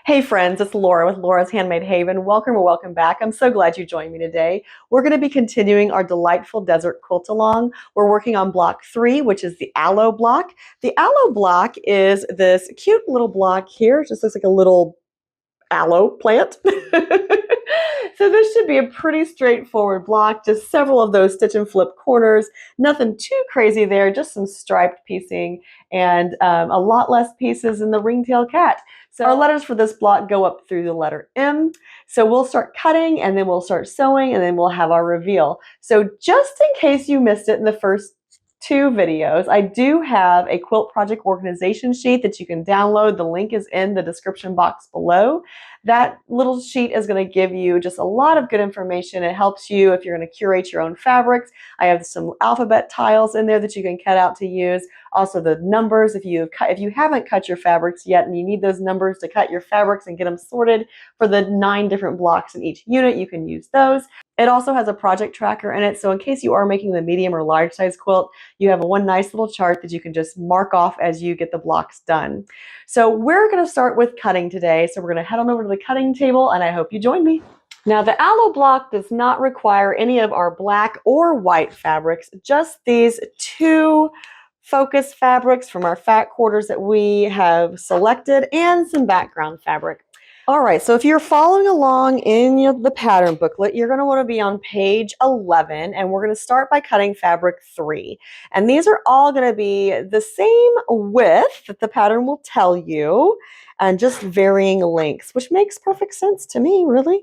Hey friends, it's Laura with Laura's Handmade Haven. Welcome or welcome back. I'm so glad you joined me today. We're going to be continuing our delightful desert quilt along. We're working on block 3, which is the aloe block. The aloe block is this cute little block here. It just looks like a little aloe plant. So this should be a pretty straightforward block, just several of those stitch and flip corners, nothing too crazy there, just some striped piecing and a lot less pieces in the ringtail cat. So our letters for this block go up through the letter M. So we'll start cutting and then we'll start sewing and then we'll have our reveal. So just in case you missed it in the first 2 videos, I do have a quilt project organization sheet that you can download. The link is in the description box below. That little sheet is going to give you just a lot of good information. It helps you if you're going to curate your own fabrics. I have some alphabet tiles in there that you can cut out to use. Also the numbers, if you haven't cut your fabrics yet and you need those numbers to cut your fabrics and get them sorted for the 9 different blocks in each unit, you can use those. It also has a project tracker in it, so in case you are making the medium or large size quilt, you have one nice little chart that you can just mark off as you get the blocks done. So we're going to start with cutting today, so we're going to head on over to the cutting table, and I hope you join me. Now the aloe block does not require any of our black or white fabrics, just these 2 focus fabrics from our fat quarters that we have selected and some background fabric. All right, so if you're following along in the pattern booklet, you're going to want to be on page 11, and we're going to start by cutting fabric 3. And these are all going to be the same width that the pattern will tell you, and just varying lengths, which makes perfect sense to me, really.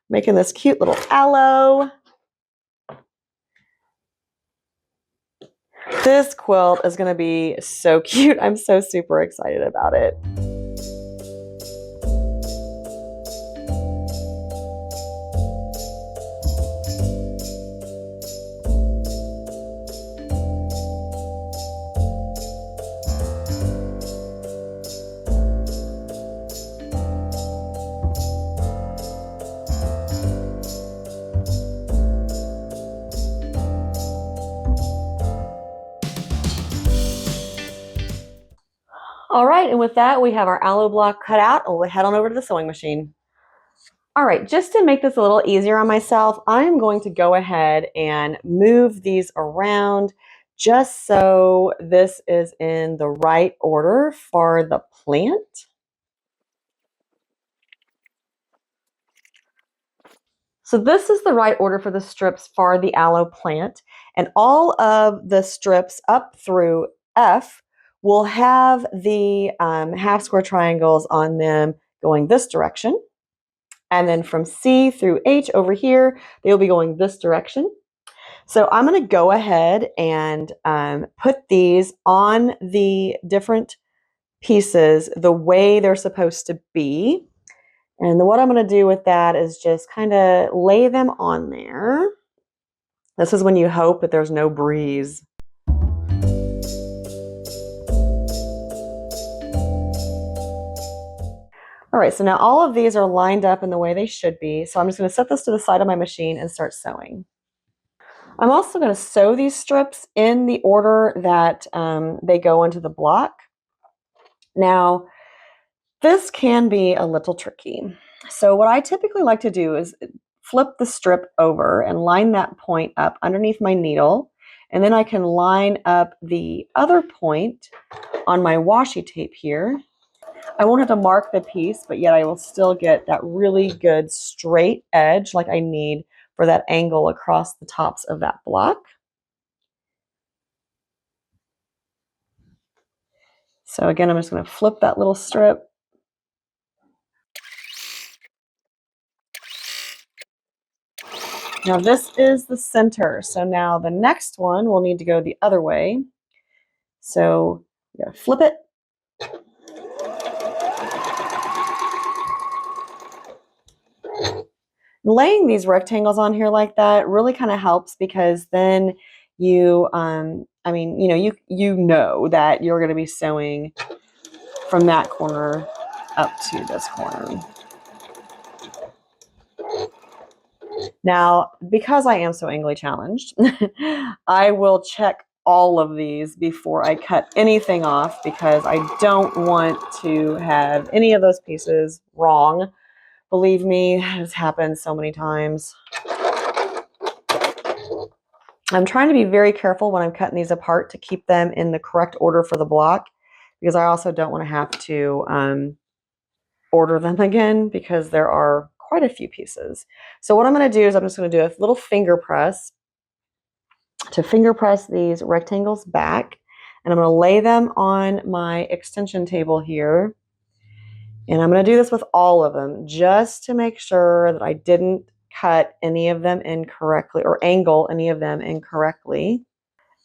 Making this cute little aloe. This quilt is going to be so cute. I'm so super excited about it. All right, and with that, we have our aloe block cut out, and we'll head on over to the sewing machine. All right, just to make this a little easier on myself, I'm going to go ahead and move these around just so this is in the right order for the plant. So this is the right order for the strips for the aloe plant, and all of the strips up through F will have the half square triangles on them going this direction. And then from C through H over here, they'll be going this direction. So I'm going to go ahead and put these on the different pieces the way they're supposed to be. And what I'm going to do with that is just kind of lay them on there. This is when you hope that there's no breeze. All right, so now all of these are lined up in the way they should be. So I'm just going to set this to the side of my machine and start sewing. I'm also going to sew these strips in the order that they go into the block. Now, this can be a little tricky. So what I typically like to do is flip the strip over and line that point up underneath my needle. And then I can line up the other point on my washi tape here. I won't have to mark the piece, but yet I will still get that really good straight edge like I need for that angle across the tops of that block. So again, I'm just going to flip that little strip. Now this is the center. So now the next one will need to go the other way. So I'm going to flip it. Laying these rectangles on here like that really kind of helps, because then you, you know that you're going to be sewing from that corner up to this corner. Now, because I am so anglely challenged, I will check all of these before I cut anything off because I don't want to have any of those pieces wrong. Believe me, it has happened so many times. I'm trying to be very careful when I'm cutting these apart to keep them in the correct order for the block, because I also don't want to have to order them again because there are quite a few pieces. So what I'm going to do is I'm just going to do a little finger press to finger press these rectangles back, and I'm going to lay them on my extension table here. And I'm going to do this with all of them just to make sure that I didn't cut any of them incorrectly or angle any of them incorrectly.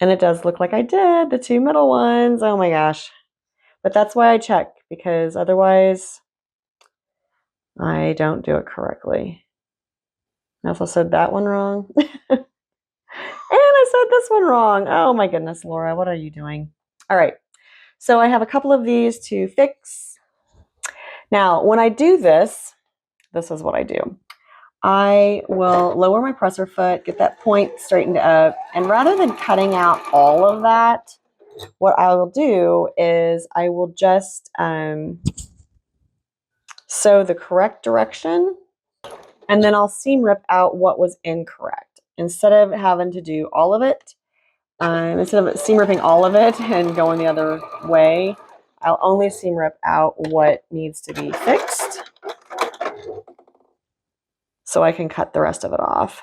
And it does look like I did, the two middle ones. Oh my gosh. But that's why I check, because otherwise I don't do it correctly. I also said that one wrong. And I said this one wrong. Oh my goodness, Laura, what are you doing? All right. So I have a couple of these to fix. Now, when I do this, this is what I do. I will lower my presser foot, get that point straightened up, and rather than cutting out all of that, what I will do is I will just sew the correct direction, and then I'll seam rip out what was incorrect. Instead of having to do all of it, instead of seam ripping all of it and going the other way, I'll only seam rip out what needs to be fixed so I can cut the rest of it off.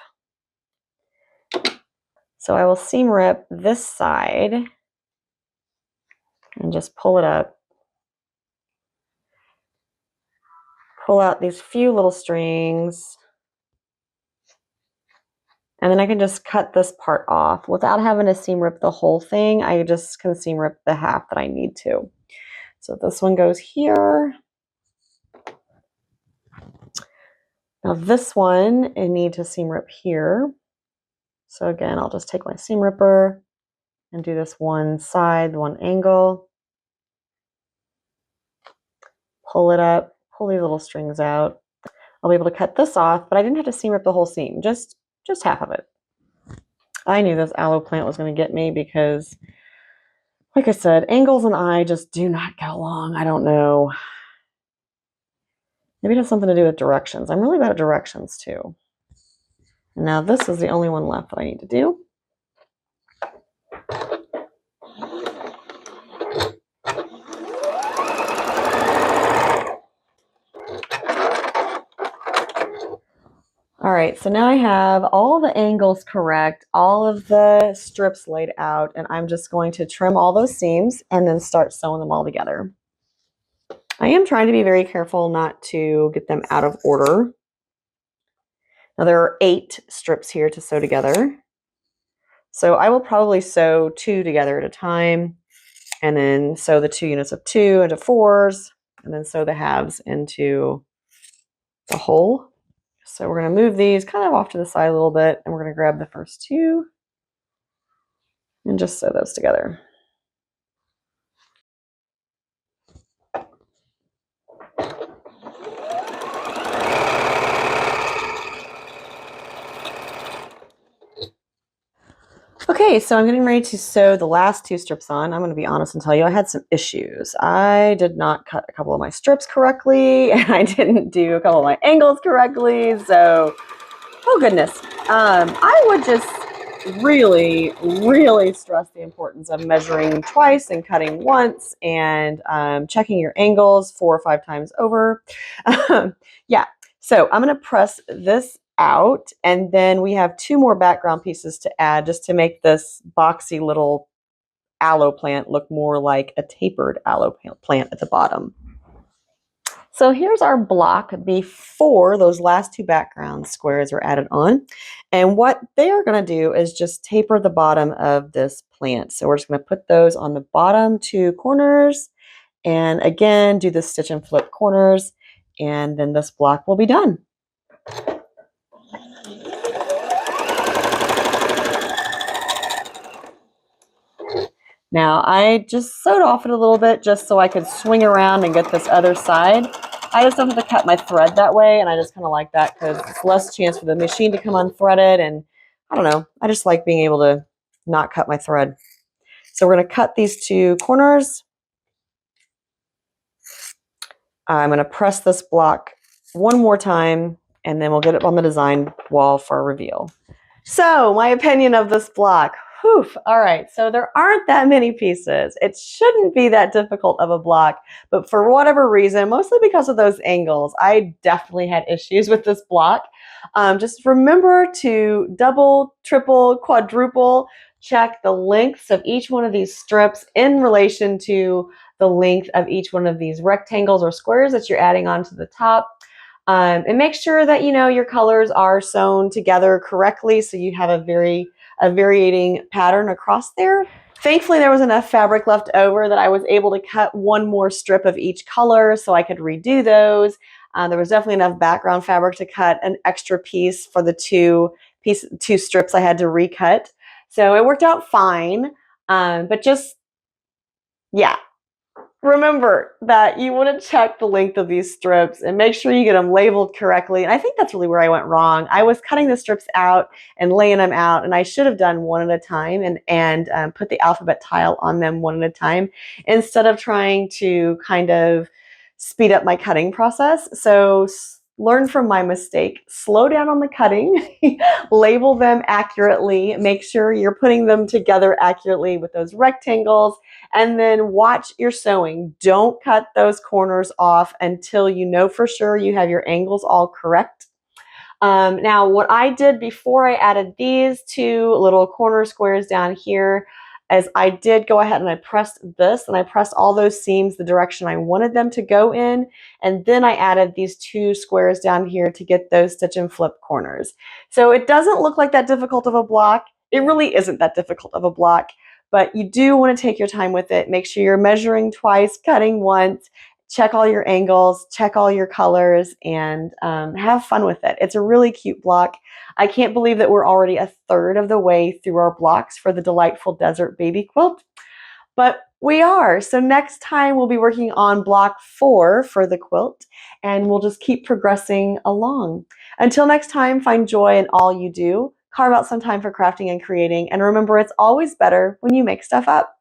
So I will seam rip this side and just pull it up. Pull out these few little strings. And then I can just cut this part off without having to seam rip the whole thing. I just can seam rip the half that I need to. So this one goes here. Now this one, I need to seam rip here. So again, I'll just take my seam ripper and do this one side, one angle. Pull it up, pull these little strings out. I'll be able to cut this off, but I didn't have to seam rip the whole seam, just half of it. I knew this aloe plant was going to get me because, like I said, angles and I just do not get along. I don't know. Maybe it has something to do with directions. I'm really bad at directions too. And now this is the only one left that I need to do. All right, so now I have all the angles correct, all of the strips laid out, and I'm just going to trim all those seams and then start sewing them all together. I am trying to be very careful not to get them out of order. Now there are 8 strips here to sew together. So I will probably sew 2 together at a time, and then sew the 2 units of 2 into 4s, and then sew the halves into the whole. So we're going to move these kind of off to the side a little bit, and we're going to grab the first 2 and just sew those together. Okay, so I'm getting ready to sew the last 2 strips on. I'm going to be honest and tell you I had some issues. I did not cut a couple of my strips correctly, and I didn't do a couple of my angles correctly. So, oh goodness. I would just really, really stress the importance of measuring twice and cutting once, and checking your angles 4 or 5 times over. Yeah, so I'm going to press this out, and then we have 2 more background pieces to add just to make this boxy little aloe plant look more like a tapered aloe plant at the bottom. So here's our block before those last 2 background squares are added on. And what they are going to do is just taper the bottom of this plant. So we're just going to put those on the bottom 2 corners, and again do the stitch and flip corners, and then this block will be done. Now I just sewed off it a little bit just so I could swing around and get this other side. I just don't have to cut my thread that way, and I just kind of like that because it's less chance for the machine to come unthreaded, and I don't know, I just like being able to not cut my thread. So we're going to cut these two corners. I'm going to press this block one more time, and then we'll get it on the design wall for a reveal. So my opinion of this block. Whew. All right, so there aren't that many pieces. It shouldn't be that difficult of a block, but for whatever reason, mostly because of those angles, I definitely had issues with this block. Just remember to double, triple, quadruple check the lengths of each one of these strips in relation to the length of each one of these rectangles or squares that you're adding onto the top. And make sure that your colors are sewn together correctly so you have a varying pattern across there. Thankfully, there was enough fabric left over that I was able to cut one more strip of each color so I could redo those. There was definitely enough background fabric to cut an extra piece for the two strips I had to recut. So it worked out fine. But just, yeah. Remember that you want to check the length of these strips and make sure you get them labeled correctly. And I think that's really where I went wrong. I was cutting the strips out and laying them out, and I should have done one at a time and put the alphabet tile on them one at a time instead of trying to kind of speed up my cutting process. So learn from my mistake. Slow down on the cutting, label them accurately, make sure you're putting them together accurately with those rectangles, and then watch your sewing. Don't cut those corners off until you know for sure you have your angles all correct. Now, what I did before I added these two little corner squares down here is I did go ahead and I pressed this, and I pressed all those seams the direction I wanted them to go in, and then I added these two squares down here to get those stitch and flip corners. So it doesn't look like that difficult of a block. It really isn't that difficult of a block, but you do want to take your time with it. Make sure you're measuring twice, cutting once, check all your angles, check all your colors, and have fun with it. It's a really cute block. I can't believe that we're already a third of the way through our blocks for the Delightful Desert Baby Quilt, but we are. So next time we'll be working on block 4 for the quilt, and we'll just keep progressing along. Until next time, find joy in all you do. Carve out some time for crafting and creating, and remember, it's always better when you make stuff up.